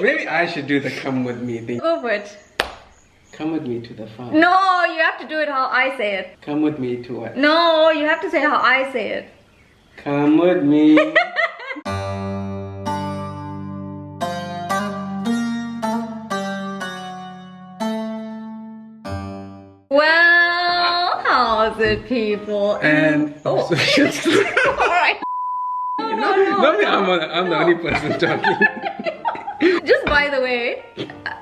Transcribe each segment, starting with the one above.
Maybe I should do the come with me thing. Go for it. Come with me to the farm. No, you have to do it how I say it. Come with me to what? No, you have to say how I say it. Come with me. Well, how's it, people? And oh, alright. No, I'm the only person talking. Just by the way,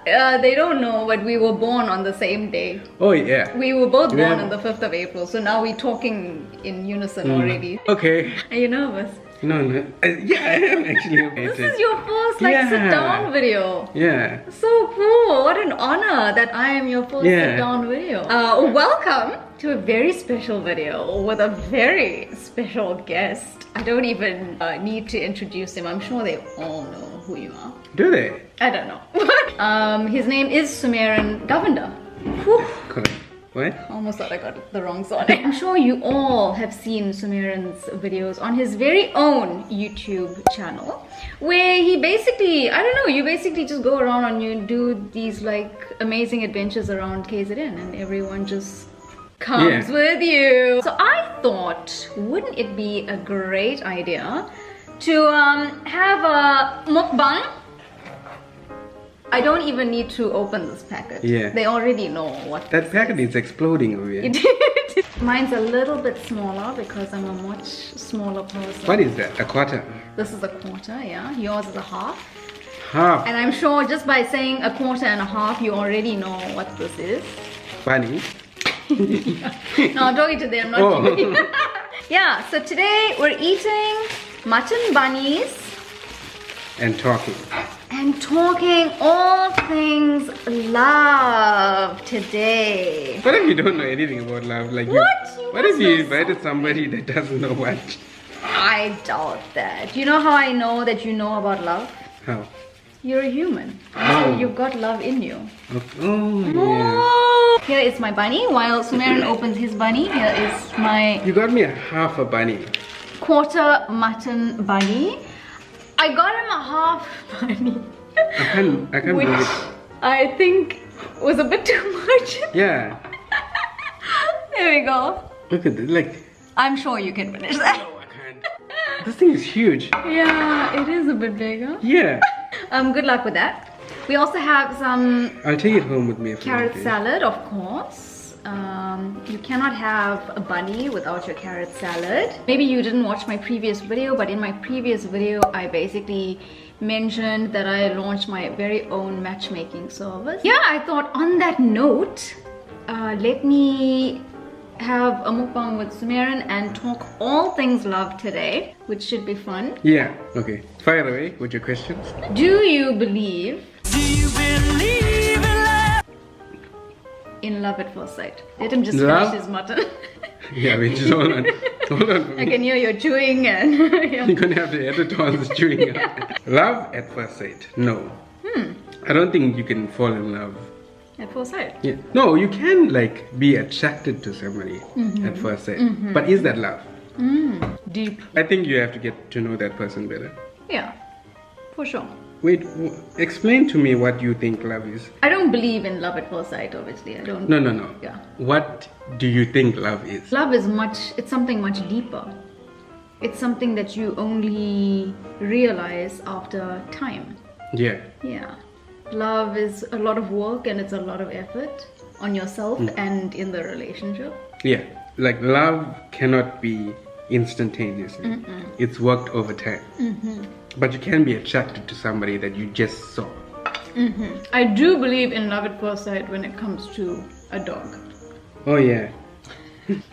they don't know, but we were born on the same day. Oh yeah. We were both born on the 5th of April, so now we're talking in unison already. Okay. Are you nervous? No. Yeah, I am actually. This is your first sit-down video. Yeah. So cool. What an honor that I am your first sit-down video. Welcome to a very special video with a very special guest. I don't even need to introduce him. I'm sure they all know who you are. Do they? I don't know. His name is Sumeran Govender. Whew. Correct. What? Almost thought I got the wrong song. I'm sure you all have seen Sumeran's videos on his very own YouTube channel, where he basically, I don't know, you basically just go around and you do these like amazing adventures around KZN and everyone just comes with you. So I thought, wouldn't it be a great idea to have a mukbang? I don't even need to open this packet. Yeah. They already know what. That packet is exploding over here. Mine's a little bit smaller because I'm a much smaller person. What is that? A quarter? This is a quarter, yeah. Yours is a half. Half. And I'm sure just by saying a quarter and a half, you already know what this is. Funny. No, I'm talking to them, not to you. Yeah, so today we're eating mutton bunnies. And talking. And talking all things love today. What if you don't know anything about love? Like what if you invited somebody that doesn't know what? I doubt that. You know how I know that you know about love? How? You're a human. So you've got love in you. Oh, yeah. Here is my bunny. While Sumeran opens his bunny, here is my... You got me a half a bunny. Quarter mutton bunny. I got him a half bunny. I can't believe it. I think was a bit too much. Yeah. There we go. Look at this, like... I'm sure you can finish that. No, I can't. This thing is huge. Yeah, it is a bit bigger. Yeah. Good luck with that. We also have some... I'll take it home with me. Carrot salad, of course. You cannot have a bunny without your carrot salad. Maybe you didn't watch my previous video, but in my previous video, I basically mentioned that I launched my very own matchmaking service. Yeah, I thought on that note, let me have a mukbang with Sumeran and talk all things love today, which should be fun. Yeah, okay. Fire away with your questions. Do you believe in love at first sight? Let him just finish his mutton. Yeah, wait, just hold on. Hold on. I can hear you chewing and... You're gonna have to edit all this chewing out. Love at first sight? No. I don't think you can fall in love. At first sight? Yeah. No, you can like be attracted to somebody at first sight. But is that love? Deep. I think you have to get to know that person better. Yeah, for sure. Wait, explain to me what you think love is. I don't believe in love at first sight, obviously. I don't. No. Yeah. What do you think love is? Love is it's something much deeper. It's something that you only realize after time. Yeah. Yeah. Love is a lot of work and it's a lot of effort on yourself and in the relationship. Yeah. Like love cannot be instantaneously. It's worked over time. But you can be attracted to somebody that you just saw. I do believe in love at first sight when it comes to a dog. Oh yeah.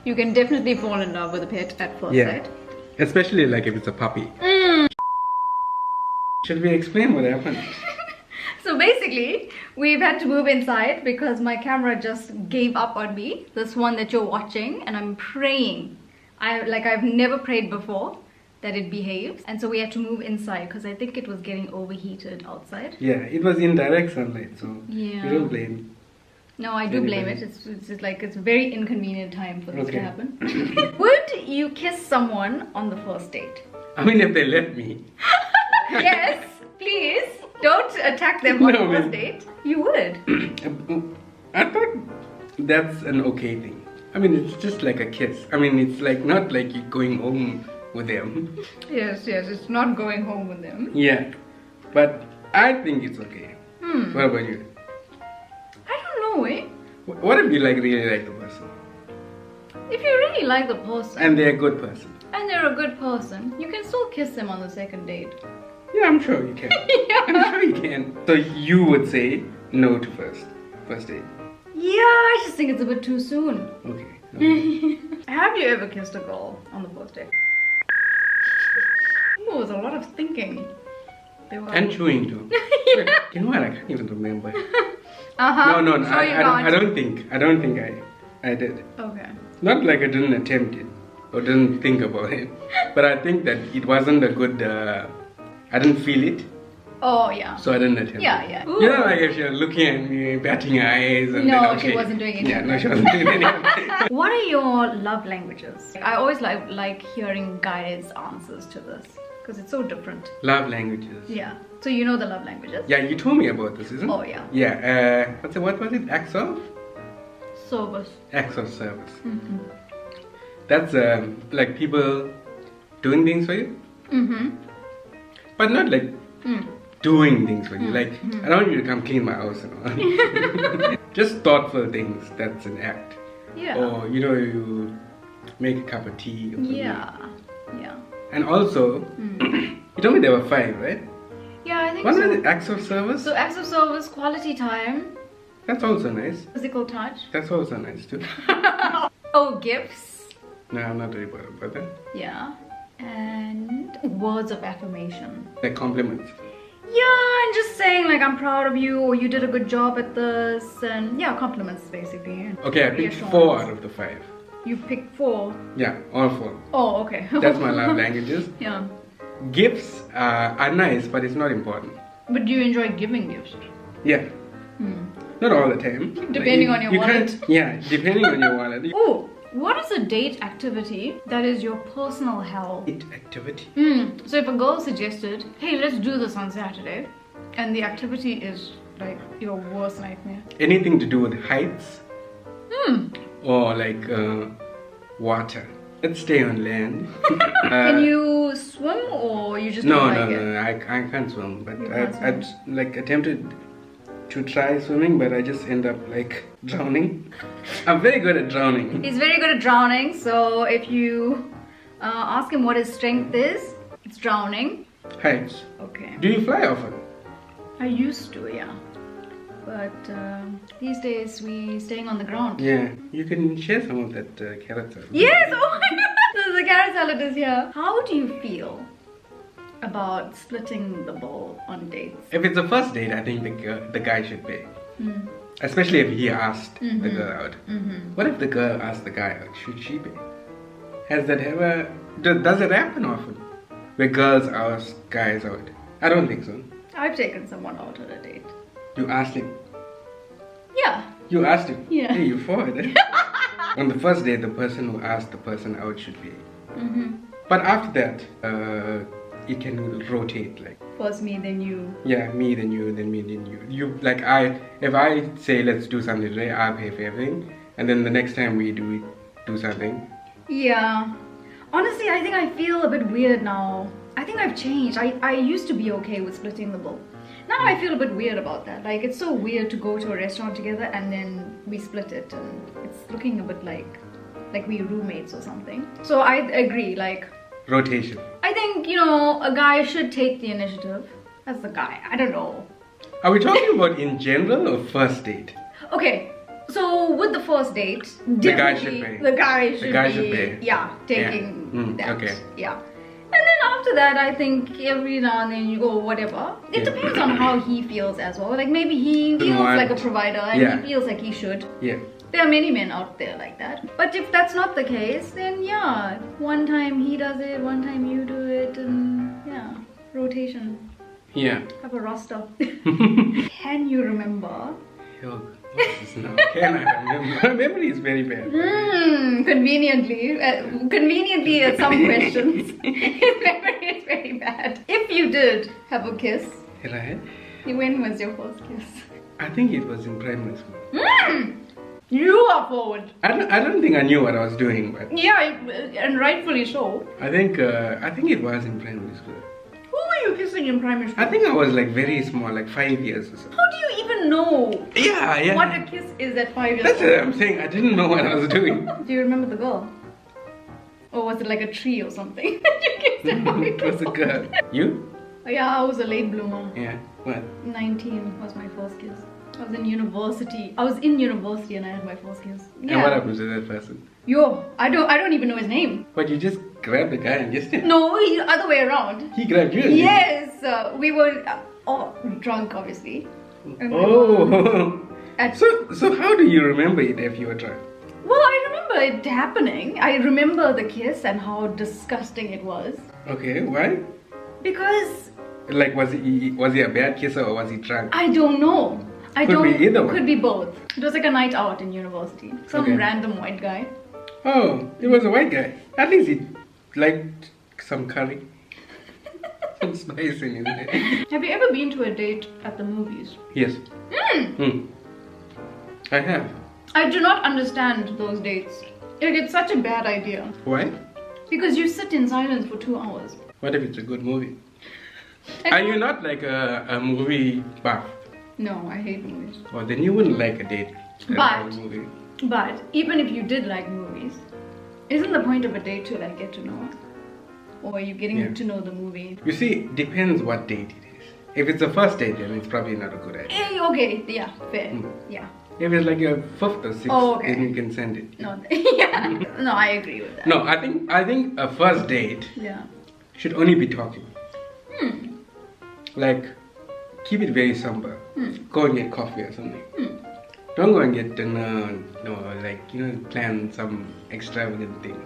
You can definitely fall in love with a pet at first sight. Especially like if it's a puppy. Should we explain what happened? So basically, we've had to move inside because my camera just gave up on me. This one that you're watching, and I'm praying. I've never prayed before that it behaves, and so we had to move inside because I think it was getting overheated outside. Yeah, it was in direct sunlight, so you don't blame. No, I do blame it. It's just like it's a very inconvenient time for this to happen. Would you kiss someone on the first date? I mean, if they let me. Yes, please. Don't attack them on No, the first man. date. You would. I thought that's an okay thing. I mean, it's just like a kiss. I mean, it's like not like you're going home with them. Yes, it's not going home with them. Yeah, but I think it's okay. What about you? I don't know, eh? What if you really like the person If you really like the person and they're a good person? and they're a good person, you can still kiss them on the second date. Yeah, I'm sure you can. I'm sure you can. So you would say no to first date. Yeah, I just think it's a bit too soon. Okay. Have you ever kissed a girl on the first date? Oh, it was a lot of thinking. They were And chewing too. You know what? I can't even remember. Uh-huh. No, Sure you I can't. don't think I did. Okay. Not like I didn't attempt it or didn't think about it, but I think that it wasn't a good. I didn't feel it, Oh, yeah. so I didn't attempt. Yeah, it. yeah. You know, like if you're looking at me, batting her eyes, and No, then, okay. she wasn't doing any Yeah, of no, that. she wasn't doing any of that. What are your love languages? I always like hearing guys' answers to this because it's so different. Love languages. Yeah. So you know the love languages? Yeah, you told me about this, isn't it? Oh, yeah. Yeah. What was it? Acts of Service. service. That's like people doing things for you, but not like doing things for you. Like I don't want you to come clean my house and all. Just thoughtful things. That's an act. Yeah. Or you make a cup of tea. Or something. Yeah. Yeah. And also, you told me there were 5, right? Yeah, I think What so. was it? Acts of service. So acts of service, quality time, That's also nice. physical touch. That's also nice too. Oh, gifts. No, I'm not really bothered about that. Yeah. And words of affirmation. Like compliments. Yeah, and just saying like I'm proud of you or you did a good job at this and yeah, compliments basically. Okay, I picked Reassurance. 4 out of the 5. You picked 4. Yeah, all 4. Oh, okay. That's my love languages. Yeah. Gifts are nice, but it's not important. But do you enjoy giving gifts? Yeah. Not all the time. Depending on your you wallet. Can't, yeah, depending on your wallet. Oh, what is a date activity that is your personal hell? Date activity. So if a girl suggested, hey, let's do this on Saturday, and the activity is like your worst nightmare. Anything to do with heights. Or like water. Let's stay on land. Can you swim or you just don't like it? No, I can't swim. But You can't I've like attempted to try swimming, but I just end up like drowning. I'm very good at drowning. He's very good at drowning, so if you ask him what his strength is, it's drowning. Heights. Okay. Do you fly often? I used to, yeah. But these days we staying on the ground. Yeah. You can share some of that carrot salad. Yes! Oh my god! The carrot salad is here. How do you feel about splitting the bill on dates? If it's a first date, I think the guy should pay. Especially if he asked the girl out. What if the girl asked the guy out? Should she pay? Has that ever... Does it happen often? Where girls ask guys out? I don't think so. I've taken someone out on a date. You asked him. Yeah. You asked him. Yeah. Hey, you forward. On the first date, the person who asked the person out should pay. But after that, it can rotate. Like First me, then you. yeah, me then you, then me then you. You like if I say let's do something today, I'll pay for everything, and then the next time we do something. Yeah. Honestly, I think I feel a bit weird now. I think I've changed. I used to be okay with splitting the bill. Now I feel a bit weird about that. Like it's so weird to go to a restaurant together and then we split it, and it's looking a bit like we're roommates or something. So I agree. Like Rotation. I think a guy should take the initiative. As the guy, I don't know. Are we talking about in general or first date? Okay. So with the first date, The guy definitely should pay. The guy should should pay. Yeah, taking that. okay. Yeah. And then after that, I think every now and then you go whatever. It depends on how he feels as well. Like maybe he feels like a provider and he feels like he should. Yeah. There are many men out there like that. But if that's not the case, then yeah, one time he does it, one time you do it, and yeah, rotation. Yeah. Have a roster. Can you remember? Oh, what's this now? Can I remember? My memory is very bad. Conveniently at some questions, his memory is very bad. If you did have a kiss, When was your first kiss? I think it was in primary school. You are forward. I don't think I knew what I was doing, but Yeah, and rightfully so. I think it was in primary school. Who were you kissing in primary school? I think I was like very small, like 5 years or so. How do you even know Yeah. what a kiss is at 5 years That's old? what I'm saying. I didn't know what I was doing. Do you remember the girl? Or was it like a tree or something? You kissed at 5 It was a girl. You? Yeah, I was a late bloomer. Yeah. What? 19 was my first kiss. I was in university. And I had my first kiss. And what happened to that person? Yo, I don't even know his name. What, you just grabbed the guy and kissed him? No, other way around. He grabbed you? And Yes, we were all drunk, obviously. And we Oh. were at- So how do you remember it if you were drunk? Well, I remember it happening. I remember the kiss and how disgusting it was. Okay, why? Because Like, was he a bad kisser or was he drunk? I don't know. Could be either one. Could be both. It was like a night out in university. Some Okay. random white guy. Oh, he was a white guy. At least he liked some curry. Some spice in his head. Have you ever been to a date at the movies? Yes. I have. I do not understand those dates. It's such a bad idea. Why? Because you sit in silence for 2 hours. What if it's a good movie? I Are don't- you not like a movie buff? No, I hate movies. Well, then you wouldn't like a date at But- a movie. But even if you did like movies, isn't the point of a date to like get to know? Or are you getting Yeah. to know the movie? You see, depends what date it is. If it's a first date, then it's probably not a good idea. Okay, yeah, fair. Mm. Yeah. If it's like a fifth or sixth, Oh, okay. then you can send it. No, yeah. No, I agree with that. No, I think a first date Yeah. should only be talking. Like, keep it very simple. Go and get coffee or something. Don't go and get dinner, no, like, plan some extravagant thing.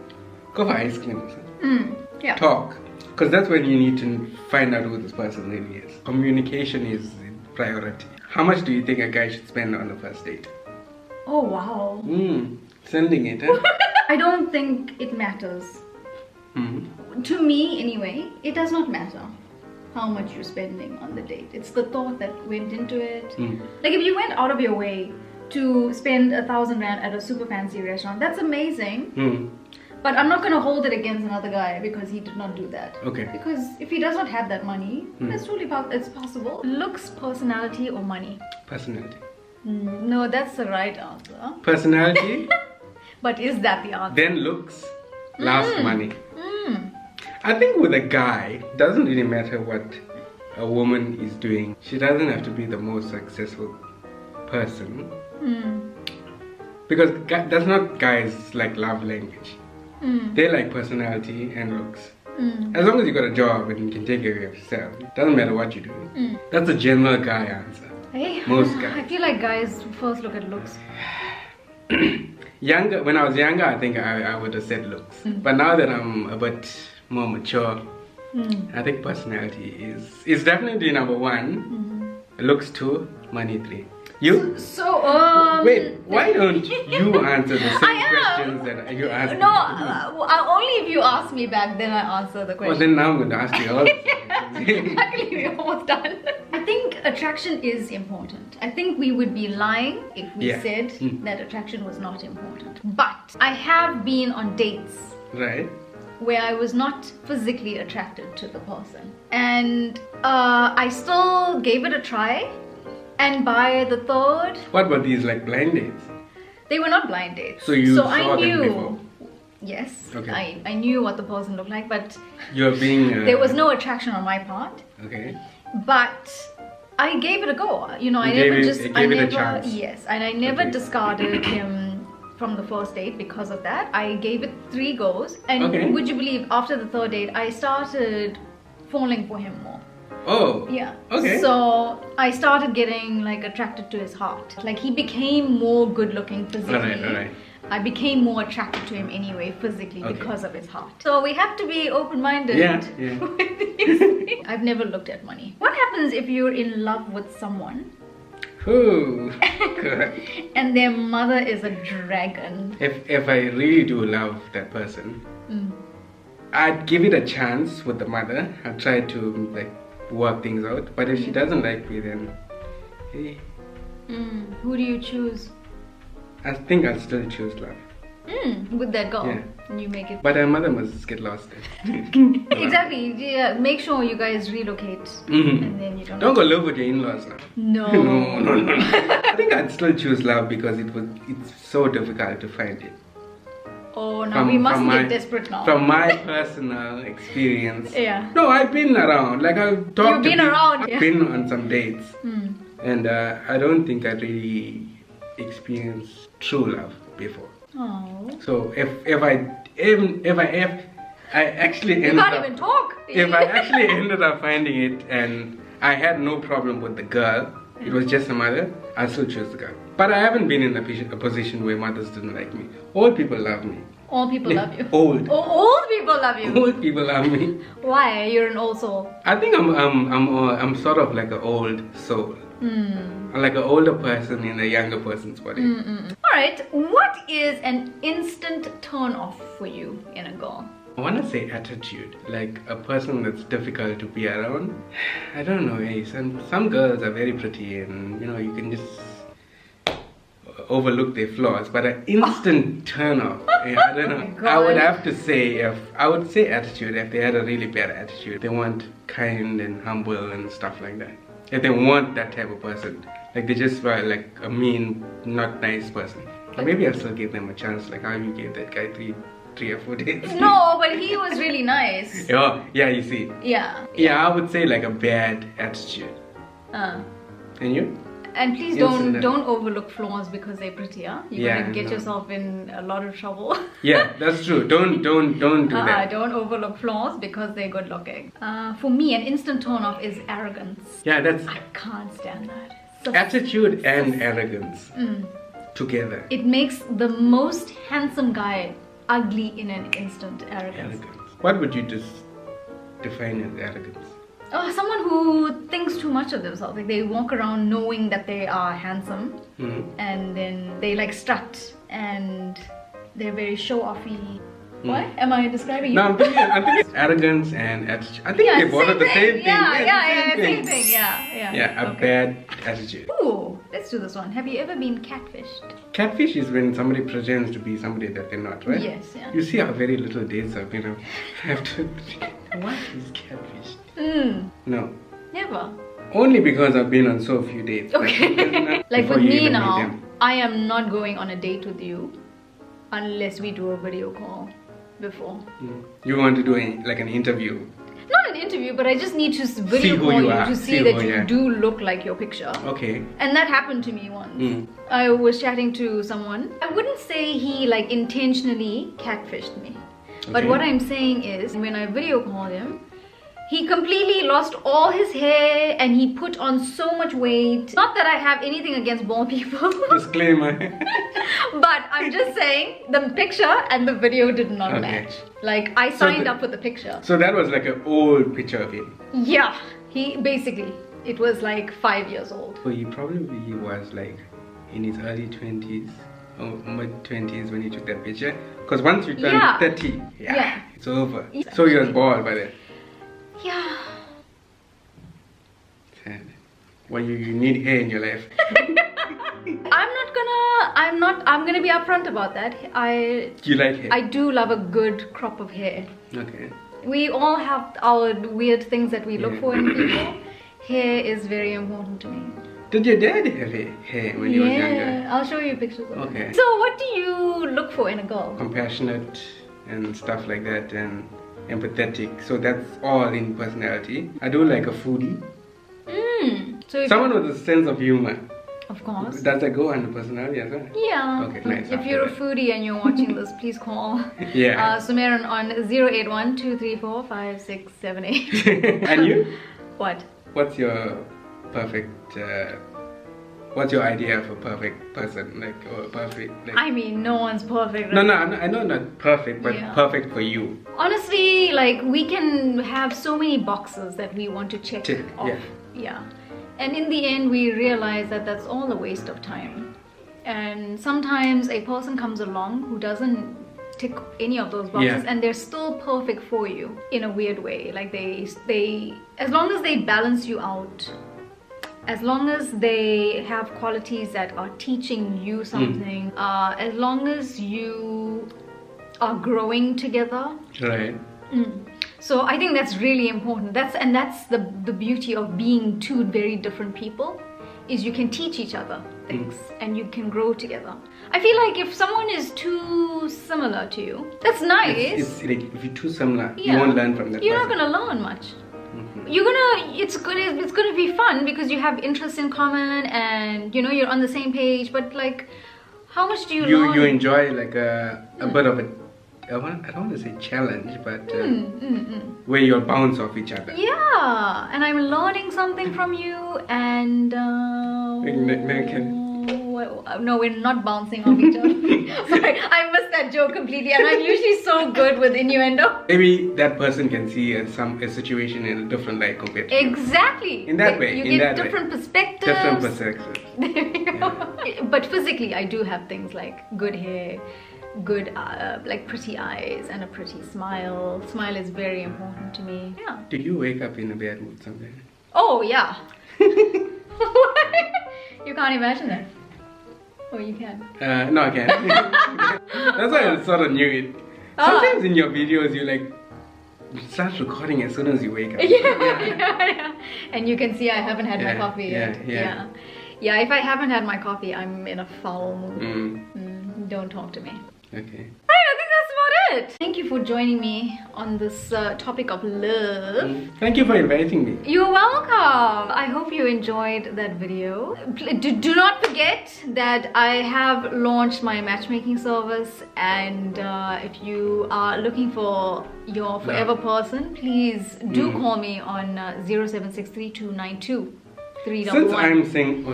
Go for ice cream or something. Yeah. Talk. Because that's when you need to find out who this person really is. Communication is priority. How much do you think a guy should spend on a first date? Oh, wow. Sending it, huh? I don't think it matters. To me, anyway, it does not matter how much you're spending on the date. It's the thought that went into it. Like if you went out of your way to spend 1,000 rand at a super fancy restaurant, that's amazing. But I'm not going to hold it against another guy because he did not do that. Okay. Because if he does not have that money, it's possible. Looks, personality, or money? Personality. No, that's the right answer. Personality, But is that the answer? then looks, last money. I think with a guy, doesn't really matter what a woman is doing. She doesn't have to be the most successful person. Because that's not guys like love language. They like personality and looks. As long as you got a job and you can take care of yourself, it doesn't matter what you do. That's a general guy answer. Hey, Most I guys. feel like guys first look at looks. When I was younger, I think I would have said looks. But now that I'm a bit more mature, I think personality is definitely number one. Looks 2, money 3. You? So, Wait, why don't you answer the same I am. questions that you asked No, me? only if you ask me back, then I answer the question. Well, then now I'm going to ask you all the questions. Luckily, we're almost done. I think attraction is important. I think we would be lying if we Yeah. said that attraction was not important. But I have been on dates Right? where I was not physically attracted to the person. And I still gave it a try. And by the third, What were these, like blind dates? they were not blind dates. So you I saw them knew. before? Yes, Okay. I knew what the person looked like, but You're being... there was no attraction on my part. Okay. But I gave it a go. I You never gave it- just you I gave it a never chance. yes, and I never Okay. discarded him from the first date because of that. I gave it 3 goes, and Okay. would you believe after the 3rd date I started falling for him more. Oh. Yeah. Okay. So I started getting like attracted to his heart. Like he became more good looking physically. Alright. I became more attracted to him anyway physically Okay. because of his heart. So we have to be open-minded. Yeah. with these things. I've never looked at money. What happens if you're in love with someone Ooh. Good. and their mother is a dragon? If I really do love that person, I'd give it a chance with the mother. I'd try to like work things out. But if she doesn't like me, then hey, who do you choose? I think I'll still choose love. With that girl. Yeah. You make it. But her mother must get lost then. Exactly. Yeah. Make sure you guys relocate, and then you Don't go live with your in-laws now. No. No. I think I'd still choose love because it's so difficult to find it. Oh, now we must get desperate now. From my personal experience. Yeah. No, I've been around. Like I've talked. You've been around. I've been on some dates, and I don't think I really experienced true love before. Oh. So if I actually ended You can't up, even talk. if I actually ended up finding it and I had no problem with the girl, it was just a mother, I still choose the girl. But I haven't been in a position where mothers didn't like me. Old people love me. All people love you. Old. Oh, old people love you. Old people love me. Why? You're an old soul. I think I'm sort of like an old soul. I'm like an older person in a younger person's body. Alright, what is an instant turn off for you in a girl? I want to say attitude, like a person that's difficult to be around. I don't know, some girls are very pretty and you can just overlook their flaws, but an instant turn off, I don't know. I would have to say, I would say attitude if they had a really bad attitude. They weren't kind and humble and stuff like that. If they want that type of person, like they just were like a mean, not nice person. Or maybe I'll still give them a chance, like how you gave that guy three or 4 days. No, but he was really nice. Oh, yeah, you see. Yeah. Yeah, I would say like a bad attitude. And you? And please don't overlook flaws because they're pretty, huh? You're gonna get no. yourself in a lot of trouble. Yeah, that's true. Don't do that. Don't overlook flaws because they're good looking. For me, an instant turn off is arrogance. Yeah, that's I can't stand that. attitude and arrogance together. It makes the most handsome guy ugly in an instant. Arrogance. What would you just define as arrogance? Oh, someone who thinks too much of themselves. Like they walk around knowing that they are handsome, and then they like strut and they're very show-offy. What? Am I describing you? No, I'm thinking arrogance and attitude. I think they're both the same thing. Same thing. Yeah, a bad attitude. Ooh, let's do this one. Have you ever been catfished? Catfish is when somebody pretends to be somebody that they're not, right? Yes, yeah. You see how very little dates I've been on. What is catfish? No. Never. Only because I've been on so few dates. Okay. Like with me now, I am not going on a date with you unless we do a video call before. You want to do like an interview? Not an interview, but I just need to video call you to see that you do look like your picture. Okay. And that happened to me once. I was chatting to someone. I wouldn't say he like intentionally catfished me. But what I'm saying is, when I video called him, he completely lost all his hair and he put on so much weight. Not that I have anything against bald people. Disclaimer. But I'm just saying the picture and the video did not match. Like I signed up with the picture. So that was like an old picture of him. Yeah. It was like 5 years old. So he probably was like in his early 20s or mid 20s when he took that picture. Because once you turn 30, it's over. Yeah. So he was bald by then. Yeah. Sad. Well, you need hair in your life. I'm gonna be upfront about that. You like hair? I do love a good crop of hair. Okay. We all have our weird things that we look for in people. Hair is very important to me. Did your dad have hair when he was younger? Yeah, I'll show you pictures of it. Okay. So what do you look for in a girl? Compassionate and stuff like that, and empathetic. So that's all in personality. I do like a foodie. So someone with a sense of humor. Of course. Does that go under personality as well? Yeah. Okay, nice. If you're a foodie and you're watching this, please call Sumeran on 081-234-5678. And you? What? What's your perfect... what's your idea of a perfect person? Like, or perfect... Like... I mean, no one's perfect. Right? No, I know not perfect, but perfect for you. Honestly, like, we can have so many boxes that we want to check off. Yeah. And in the end, we realize that that's all a waste of time. And sometimes a person comes along who doesn't tick any of those boxes, Yeah. and they're still perfect for you in a weird way. Like they as long as they balance you out, as long as they have qualities that are teaching you something, as long as you are growing together. Right. So I think that's really important. That's the beauty of being two very different people, is you can teach each other things and you can grow together. I feel like if someone is too similar to you, that's nice. It's like if you're too similar, Yeah. you won't learn from that You're person. not gonna learn much. It's gonna be fun because you have interests in common and you know you're on the same page. But like, how much do you learn? You enjoy like a bit of a, I don't want to say challenge, but where you're bounce off each other. Yeah, and I'm learning something from you, and no, we're not bouncing off each other. Sorry, I missed that joke completely, and I'm usually so good with innuendo. Maybe that person can see a situation in a different light compared to you. Exactly. In that way, you in get that different way. perspectives. Different perspectives. But physically, I do have things like good hair, good like pretty eyes, and a pretty smile. Smile is very important to me. Yeah. Do you wake up in a bad mood sometimes? Oh yeah. You can't imagine that. Oh, you can. No, I can't. That's why I sort of knew it. Sometimes in your videos, you start recording as soon as you wake up. Yeah. And you can see I haven't had my coffee yet. Yeah. Yeah, if I haven't had my coffee, I'm in a foul mood. Don't talk to me. Okay. Right, I think that's about it. Thank you for joining me on this topic of love. Thank you for inviting me. You're welcome. I hope you enjoyed that video. Do not forget that I have launched my matchmaking service, and if you are looking for your forever person, please do call me on 0763292311. Since I'm saying,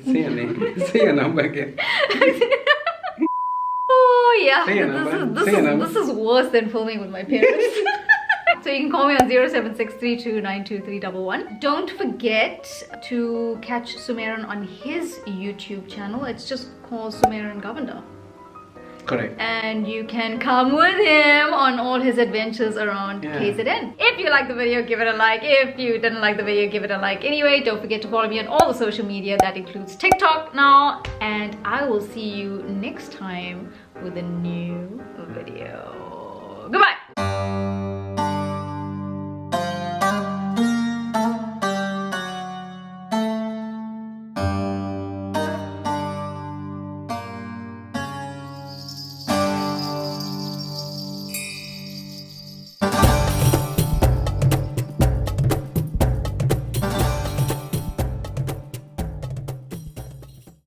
say a name, say a number again. Oh yeah, Say a number. this is worse than filming with my parents. So you can call me on 0763292311. Don't forget to catch Sumeran on his YouTube channel. It's just called Sumeran Govender. Correct. And you can come with him on all his adventures around KZN. If you like the video, give it a like. If you didn't like the video, give it a like anyway. Don't forget to follow me on all the social media. That includes TikTok now. And I will see you next time with a new video. Goodbye.